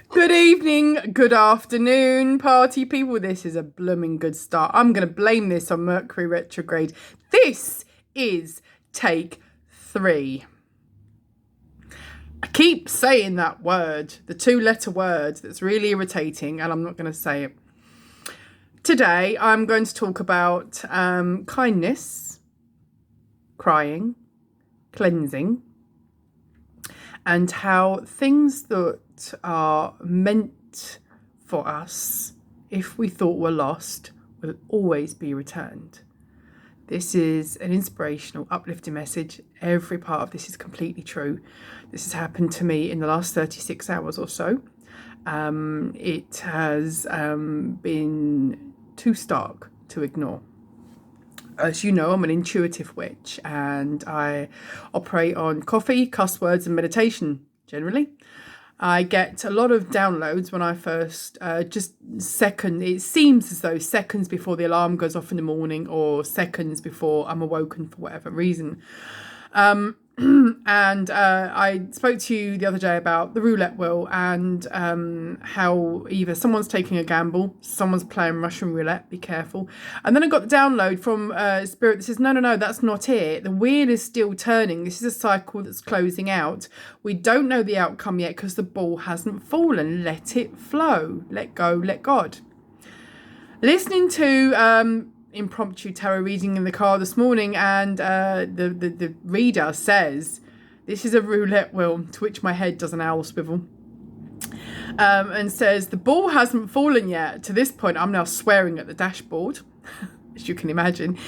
Good evening, good afternoon, party people. This is a blooming good start. I'm going to blame this on Mercury retrograde. This is take 3. I keep saying that word, the 2-letter word that's really irritating, and I'm not going to say it. Today, I'm going to talk about kindness, crying, cleansing, and how things that are meant for us, if we thought were lost, will always be returned. This is an inspirational, uplifting message. Every part of this is completely true. This has happened to me in the last 36 hours or so. It has been too stark to ignore. As you know, I'm an intuitive witch and I operate on coffee, cuss words and meditation generally. I get a lot of downloads when I first, it seems as though seconds before the alarm goes off in the morning or seconds before I'm awoken for whatever reason. And I spoke to you the other day about the roulette wheel and how either someone's taking a gamble, someone's playing Russian roulette, be careful. And then I got the download from Spirit that says, no, that's not it. The wheel is still turning. This is a cycle that's closing out. We don't know the outcome yet because the ball hasn't fallen. Let it flow. Let go, let God. Listening to impromptu tarot reading in the car this morning, and the reader says this is a roulette wheel, to which my head does an owl swivel, and says the ball hasn't fallen yet. To this point I'm now swearing at the dashboard, as you can imagine.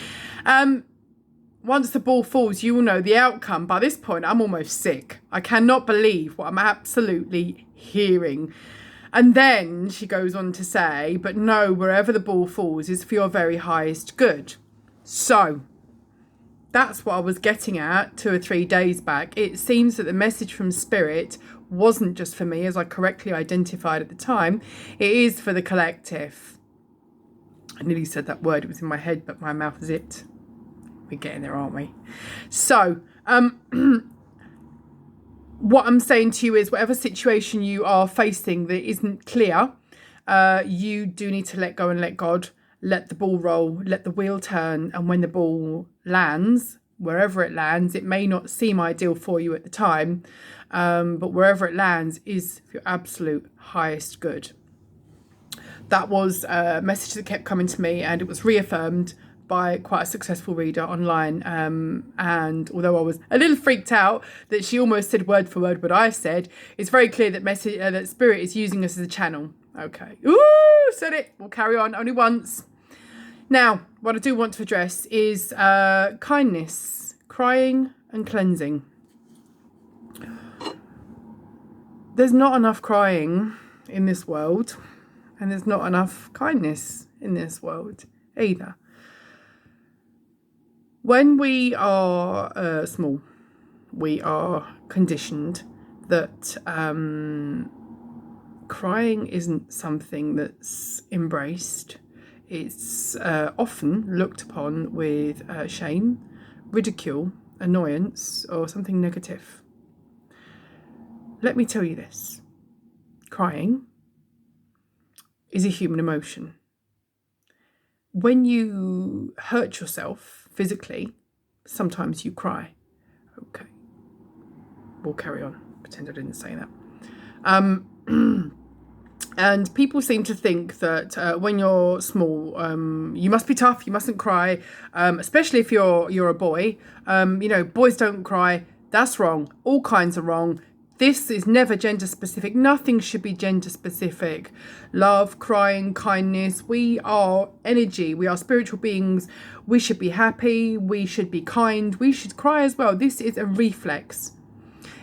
Once the ball falls, you will know the outcome. By this point I'm almost sick. I cannot believe what I'm absolutely hearing. And then she goes on to say, but no, wherever the ball falls is for your very highest good. So that's what I was getting at 2 or 3 days back. It seems that the message from Spirit wasn't just for me, as I correctly identified at the time. It is for the collective. I nearly said that word. It was in my head, but my mouth zipped. We're getting there, aren't we? So, what I'm saying to you is whatever situation you are facing that isn't clear, you do need to let go and let God, let the ball roll, let the wheel turn. And when the ball lands, wherever it lands, it may not seem ideal for you at the time, but wherever it lands is for your absolute highest good. That was a message that kept coming to me, and it was reaffirmed by quite a successful reader online, and although I was a little freaked out that she almost said word for word what I said, it's very clear that that Spirit is using us as a channel. Okay, ooh, said it. We'll carry on only once. Now, what I do want to address is kindness, crying and cleansing. There's not enough crying in this world, and there's not enough kindness in this world either. When we are small, we are conditioned that crying isn't something that's embraced. It's often looked upon with shame, ridicule, annoyance, or something negative. Let me tell you this. Crying is a human emotion. When you hurt yourself physically, sometimes you cry. Okay, we'll carry on. Pretend I didn't say that. And people seem to think that when you're small, you must be tough. You mustn't cry, especially if you're a boy. Boys don't cry. That's wrong. All kinds are wrong. This is never gender specific. Nothing should be gender specific. Love, crying, kindness. We are energy. We are spiritual beings. We should be happy. We should be kind. We should cry as well. This is a reflex.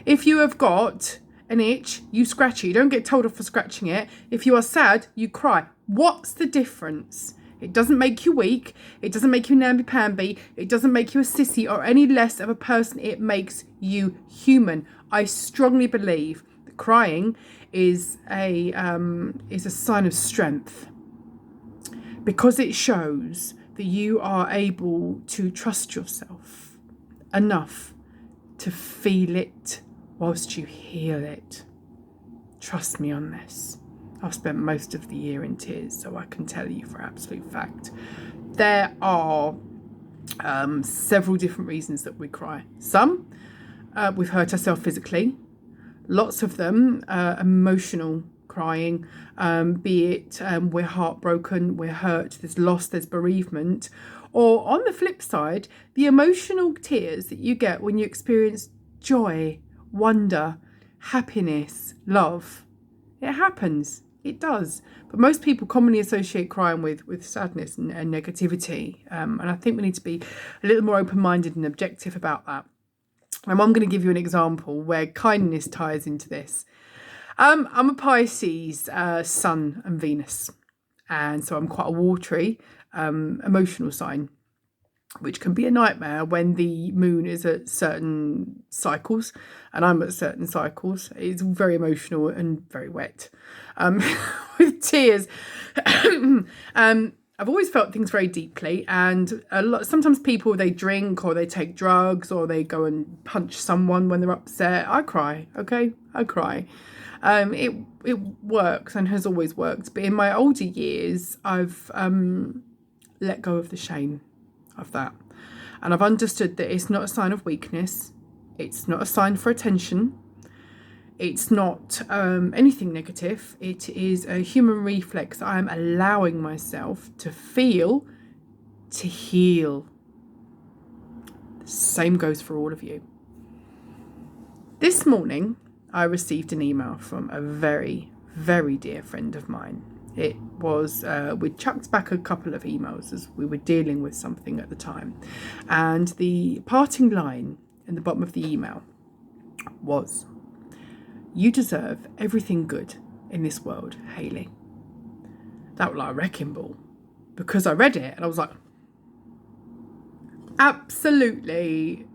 If you have got an itch, you scratch it. You don't get told off for scratching it. If you are sad, you cry. What's the difference? It doesn't make you weak. It doesn't make you namby-pamby. It doesn't make you a sissy or any less of a person. It makes you human. I strongly believe that crying is a sign of strength, because it shows that you are able to trust yourself enough to feel it whilst you heal it. Trust me on this. I've spent most of the year in tears, so I can tell you for absolute fact. There are several different reasons that we cry. Some, we've hurt ourselves physically. Lots of them emotional crying, be it we're heartbroken, we're hurt, there's loss, there's bereavement. Or on the flip side, the emotional tears that you get when you experience joy, wonder, happiness, love. It happens. It does. But most people commonly associate crying with sadness and negativity. And I think we need to be a little more open-minded and objective about that. And I'm going to give you an example where kindness ties into this. I'm a Pisces, Sun and Venus. And so I'm quite a watery, emotional sign, which can be a nightmare when the moon is at certain cycles and I'm at certain cycles. It's very emotional and very wet, with tears. I've always felt things very deeply, and sometimes people, they drink or they take drugs or they go and punch someone when they're upset. I cry, okay? I cry. It works and has always worked. But in my older years, I've let go of the shame of that. And I've understood that it's not a sign of weakness. It's not a sign for attention. It's not anything negative. It is a human reflex. I am allowing myself to feel, to heal. The same goes for all of you. This morning, I received an email from a very, very dear friend of mine. It was, we chucked back a couple of emails as we were dealing with something at the time. And the parting line in the bottom of the email was, "You deserve everything good in this world, Hayley." That was like a wrecking ball, because I read it and I was like, absolutely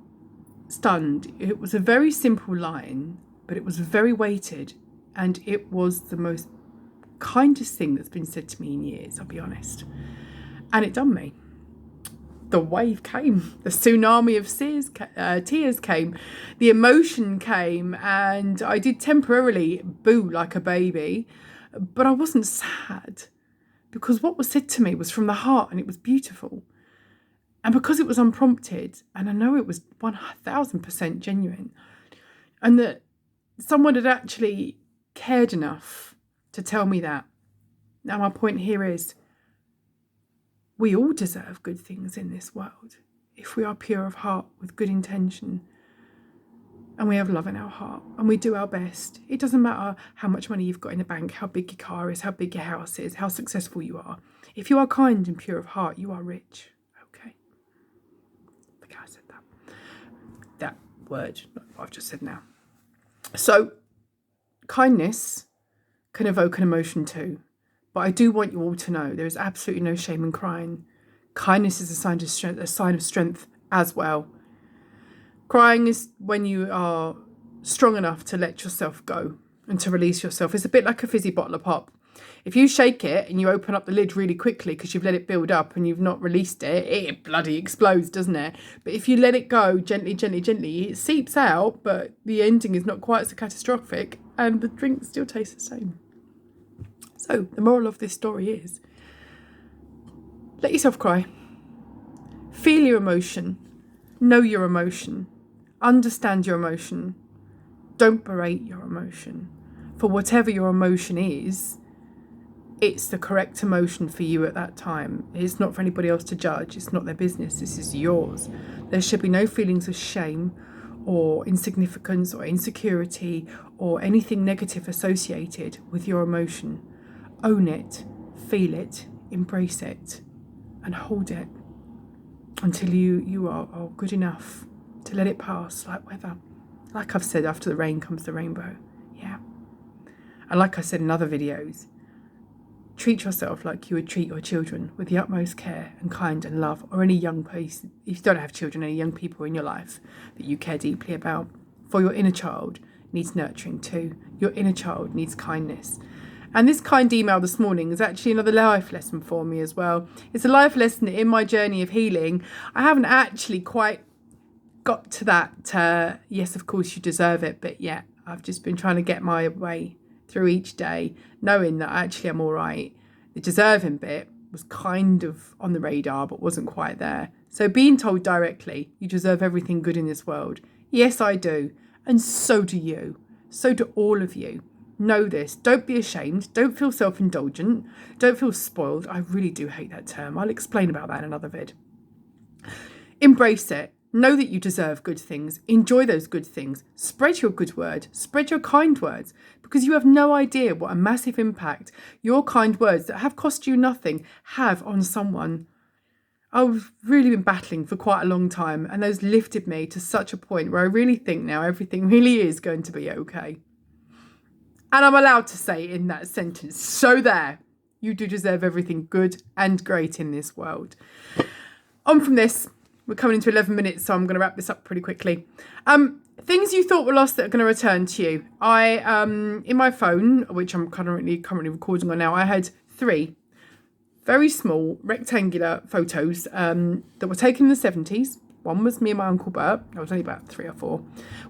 stunned. It was a very simple line, but it was very weighted, and it was the most kindest thing that's been said to me in years, I'll be honest. And it done me. The wave came, the tsunami of tears came, the emotion came, and I did temporarily boo like a baby, but I wasn't sad, because what was said to me was from the heart and it was beautiful. And because it was unprompted, and I know it was 1000% genuine, and that someone had actually cared enough to tell me that. Now my point here is, we all deserve good things in this world if we are pure of heart with good intention, and we have love in our heart and we do our best. It doesn't matter how much money you've got in the bank, how big your car is, how big your house is, how successful you are. If you are kind and pure of heart, you are rich. Okay. I think I said that. That word, not what I've just said now. So kindness can evoke an emotion too. But I do want you all to know there is absolutely no shame in crying. Kindness is a sign of strength as well. Crying is when you are strong enough to let yourself go and to release yourself. It's a bit like a fizzy bottle of pop. If you shake it and you open up the lid really quickly because you've let it build up and you've not released it, it bloody explodes, doesn't it? But if you let it go gently, gently, gently, it seeps out, but the ending is not quite so catastrophic and the drink still tastes the same. So the moral of this story is, let yourself cry. Feel your emotion. Know your emotion. Understand your emotion. Don't berate your emotion. For whatever your emotion is, it's the correct emotion for you at that time. It's not for anybody else to judge. It's not their business. This is yours. There should be no feelings of shame or insignificance or insecurity or anything negative associated with your emotion. Own it, feel it, embrace it, and hold it until you are good enough to let it pass like weather. Like I've said, after the rain comes the rainbow. Yeah. And like I said in other videos, treat yourself like you would treat your children with the utmost care and kind and love, or any young person, if you don't have children, any young people in your life that you care deeply about. For your inner child needs nurturing too. Your inner child needs kindness. And this kind email this morning is actually another life lesson for me as well. It's a life lesson in my journey of healing. I haven't actually quite got to that, yes, of course you deserve it, but yeah, I've just been trying to get my way through each day, knowing that actually I'm all right. The deserving bit was kind of on the radar, but wasn't quite there. So being told directly, you deserve everything good in this world. Yes, I do. And so do you. So do all of you. Know this. Don't be ashamed. Don't feel self-indulgent. Don't feel spoiled. I really do hate that term. I'll explain about that in another vid. Embrace it. Know that you deserve good things. Enjoy those good things. Spread your good word. Spread your kind words, because you have no idea what a massive impact your kind words that have cost you nothing have on someone. I've really been battling for quite a long time, and those lifted me to such a point where I really think now everything really is going to be okay. And I'm allowed to say in that sentence, so there, you do deserve everything good and great in this world. On from this. We're coming into 11 minutes, so I'm going to wrap this up pretty quickly. Things you thought were lost that are going to return to you. In my phone, which I'm currently recording on now, I had 3 very small rectangular photos that were taken in the 70s. One was me and my Uncle Bert. I was only about 3 or 4.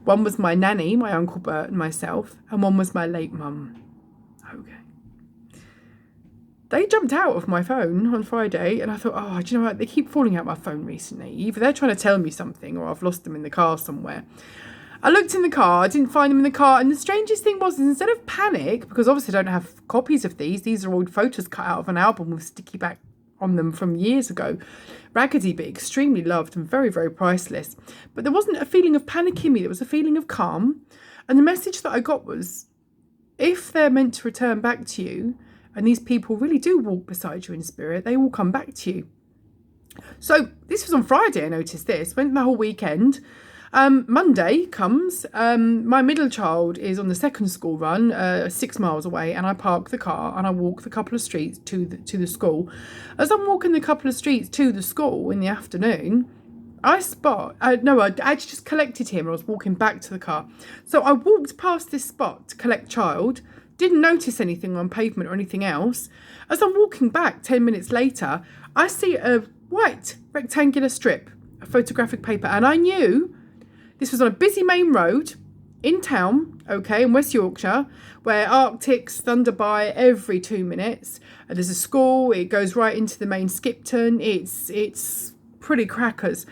One was my nanny, my Uncle Bert and myself. And one was my late mum. Okay. They jumped out of my phone on Friday, and I thought, oh, do you know what? They keep falling out my phone recently. Either they're trying to tell me something, or I've lost them in the car somewhere. I looked in the car, I didn't find them in the car, and the strangest thing was, instead of panic, because obviously I don't have copies of these are old photos cut out of an album with sticky back on them from years ago. Raggedy but extremely loved and very, very priceless. But there wasn't a feeling of panic in me, there was a feeling of calm. And the message that I got was, if they're meant to return back to you, and these people really do walk beside you in spirit, they will come back to you. So this was on Friday, I noticed this. Went the whole weekend. Monday comes. My middle child is on the second school run, 6 miles away, and I park the car and I walk the couple of streets to the school. As I'm walking the couple of streets to the school in the afternoon, I actually just collected him. I was walking back to the car. So I walked past this spot to collect child, didn't notice anything on pavement or anything else. As I'm walking back 10 minutes later, I see a white rectangular strip of photographic paper, and I knew this was on a busy main road in town, okay, in West Yorkshire, where Arctics thunder by every 2 minutes. There's a school, it goes right into the main Skipton, it's pretty crackers.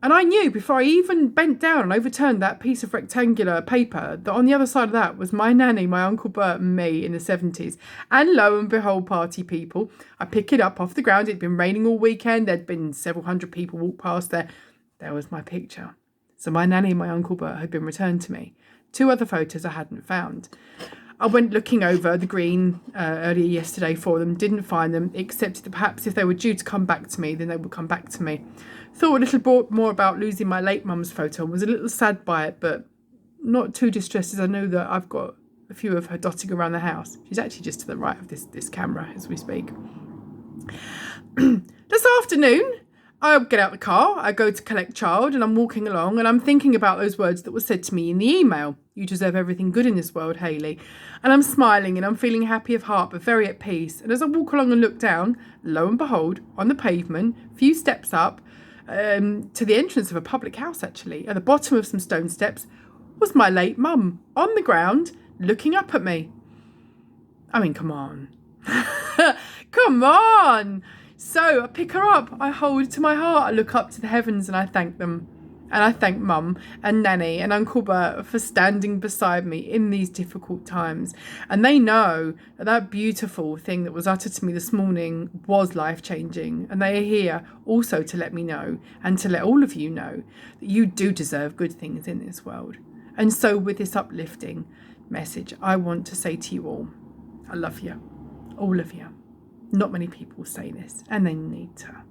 And I knew before I even bent down and overturned that piece of rectangular paper that on the other side of that was my nanny, my Uncle Bert and me in the 70s. And lo and behold, party people, I pick it up off the ground. It'd been raining all weekend. There'd been several hundred people walk past there. There was my picture. So my nanny and my Uncle Bert had been returned to me. 2 other photos I hadn't found. I went looking over the green earlier yesterday for them, didn't find them, except that perhaps if they were due to come back to me, then they would come back to me. Thought a little more about losing my late mum's photo, was a little sad by it, but not too distressed, as I know that I've got a few of her dotting around the house. She's actually just to the right of this camera as we speak. This afternoon, I get out the car, I go to collect child, and I'm walking along and I'm thinking about those words that were said to me in the email. You deserve everything good in this world, Hayley. And I'm smiling and I'm feeling happy of heart, but very at peace. And as I walk along and look down, lo and behold, on the pavement, a few steps up, to the entrance of a public house actually, at the bottom of some stone steps, was my late mum, on the ground, looking up at me. I mean, come on. Come on! So I pick her up, I hold her to my heart, I look up to the heavens and I thank them. And I thank Mum and Nanny and Uncle Bert for standing beside me in these difficult times. And they know that that beautiful thing that was uttered to me this morning was life-changing. And they are here also to let me know and to let all of you know that you do deserve good things in this world. And so with this uplifting message, I want to say to you all, I love you, all of you. Not many people say this, and they need to.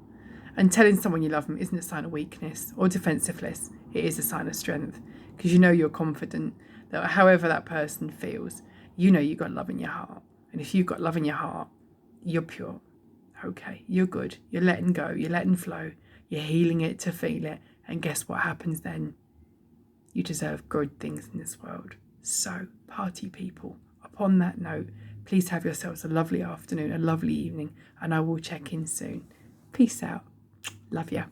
And telling someone you love them isn't a sign of weakness or defensiveness. It is a sign of strength, because you know you're confident that however that person feels, you know you've got love in your heart. And if you've got love in your heart, you're pure. Okay, you're good. You're letting go. You're letting flow. You're healing it to feel it. And guess what happens then? You deserve good things in this world. So, party people, upon that note, please have yourselves a lovely afternoon, a lovely evening, and I will check in soon. Peace out. Love ya.